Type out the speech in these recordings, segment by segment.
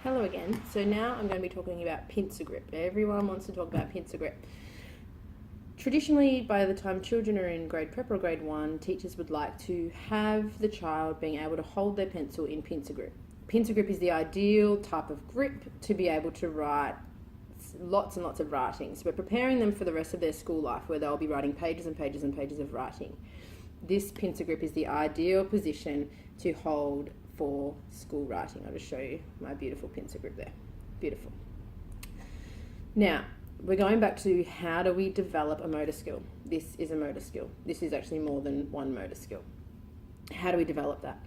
Hello again. So now I'm going to be talking about pincer grip. Everyone wants to talk about pincer grip. Traditionally, by the time children are in grade prep or grade 1, teachers would like to have the child being able to hold their pencil in pincer grip. Pincer grip is the ideal type of grip to be able to write lots and lots of writing. So we're preparing them for the rest of their school life where they'll be writing pages and pages and pages of writing. This pincer grip is the ideal position to hold for school writing. I'll just show you my beautiful pincer grip there. Beautiful. Now, we're going back to how do we develop a motor skill. This is a motor skill. This is actually more than one motor skill. How do we develop that?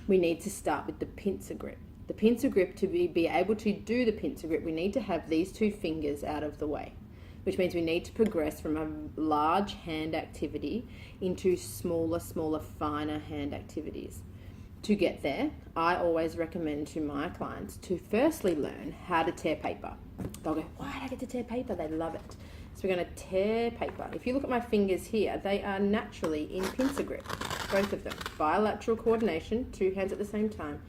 We need to start with the pincer grip. The pincer grip, to be able to do the pincer grip, we need to have these two fingers out of the way, which means we need to progress from a large hand activity into smaller, finer hand activities. To get there, I always recommend to my clients to firstly learn how to tear paper. They'll go, why did I get to tear paper? They love it. So we're going to tear paper. If you look at my fingers here, they are naturally in pincer grip, both of them. Bilateral coordination, two hands at the same time,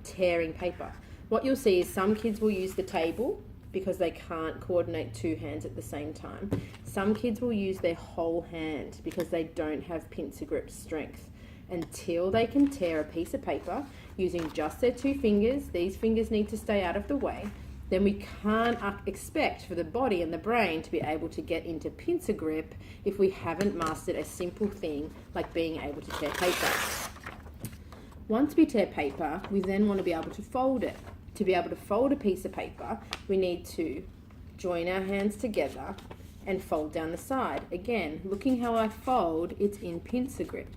tearing paper. What you'll see is some kids will use the table because they can't coordinate two hands at the same time. Some kids will use their whole hand because they don't have pincer grip strength. Until they can tear a piece of paper using just their two fingers, these fingers need to stay out of the way, then we can't expect for the body and the brain to be able to get into pincer grip if we haven't mastered a simple thing like being able to tear paper. Once we tear paper, we then want to be able to fold it. To be able to fold a piece of paper, we need to join our hands together and fold down the side. Again, looking how I fold, it's in pincer grip.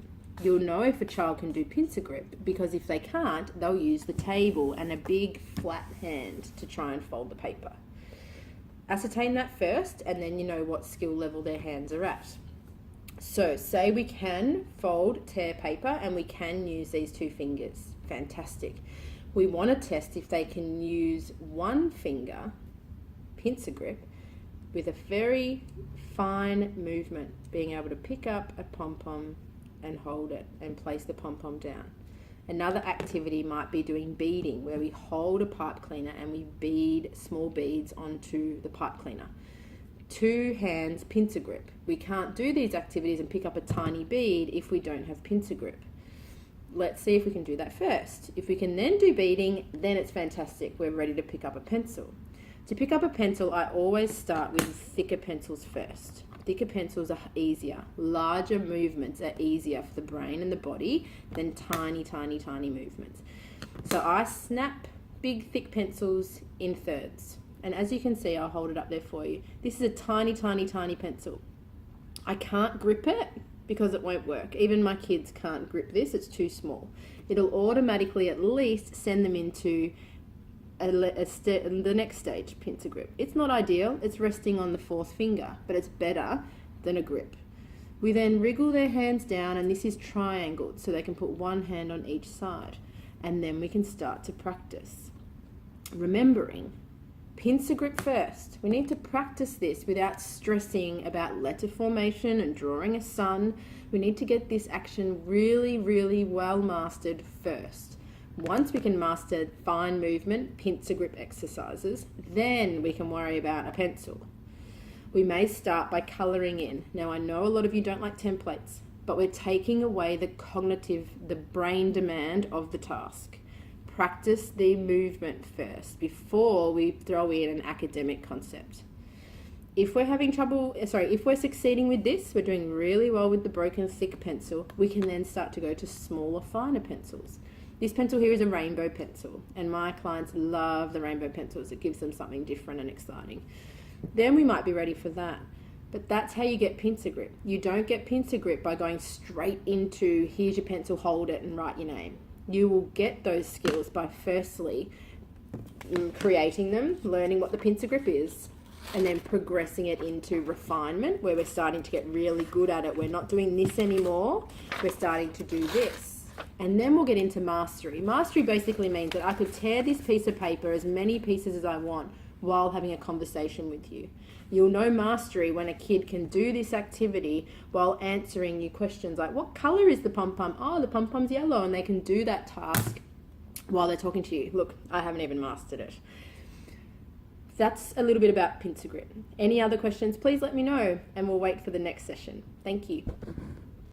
You'll know if a child can do pincer grip because if they can't, they'll use the table and a big flat hand to try and fold the paper. Ascertain that first, and then you know what skill level their hands are at. So say we can fold, tear paper, and we can use these two fingers. Fantastic. We want to test if they can use one finger, pincer grip, with a very fine movement, being able to pick up a pom-pom and hold it and place the pom-pom down. Another activity might be doing beading, where we hold a pipe cleaner and we bead small beads onto the pipe cleaner. Two hands pincer grip. We can't do these activities and pick up a tiny bead if we don't have pincer grip. Let's see if we can do that first. If we can then do beading, then it's fantastic. We're ready to pick up a pencil. To pick up a pencil, I always start with thicker pencils first. Thicker pencils are easier. Larger movements are easier for the brain and the body than tiny movements. So I snap big, thick pencils in thirds. And as you can see, I'll hold it up there for you. This is a tiny pencil. I can't grip it because it won't work. Even my kids can't grip this. It's too small. It'll automatically at least send them into the next stage, pincer grip. It's not ideal, it's resting on the fourth finger, but it's better than a grip. We then wriggle their hands down, and this is triangled, so they can put one hand on each side, and then we can start to practice. Remembering, pincer grip first. We need to practice this without stressing about letter formation and drawing a sun. We need to get this action really well mastered first. Once we can master fine movement, pincer grip exercises, then we can worry about a pencil. We may start by colouring in. Now I know a lot of you don't like templates, but we're taking away the brain demand of the task. Practice the movement first before we throw in an academic concept. If we're succeeding with this, we're doing really well with the broken thick pencil, we can then start to go to smaller, finer pencils. This pencil here is a rainbow pencil, and my clients love the rainbow pencils. It gives them something different and exciting. Then we might be ready for that. But that's how you get pincer grip. You don't get pincer grip by going straight into, here's your pencil, hold it and write your name. You will get those skills by firstly creating them, learning what the pincer grip is, and then progressing it into refinement, where we're starting to get really good at it. We're not doing this anymore, we're starting to do this. And then we'll get into mastery. Mastery basically means that I could tear this piece of paper as many pieces as I want while having a conversation with you. You'll know mastery when a kid can do this activity while answering you questions like, what colour is the pom-pom? Oh, the pom-pom's yellow. And they can do that task while they're talking to you. Look, I haven't even mastered it. That's a little bit about pincer grip. Any other questions, please let me know, and we'll wait for the next session. Thank you.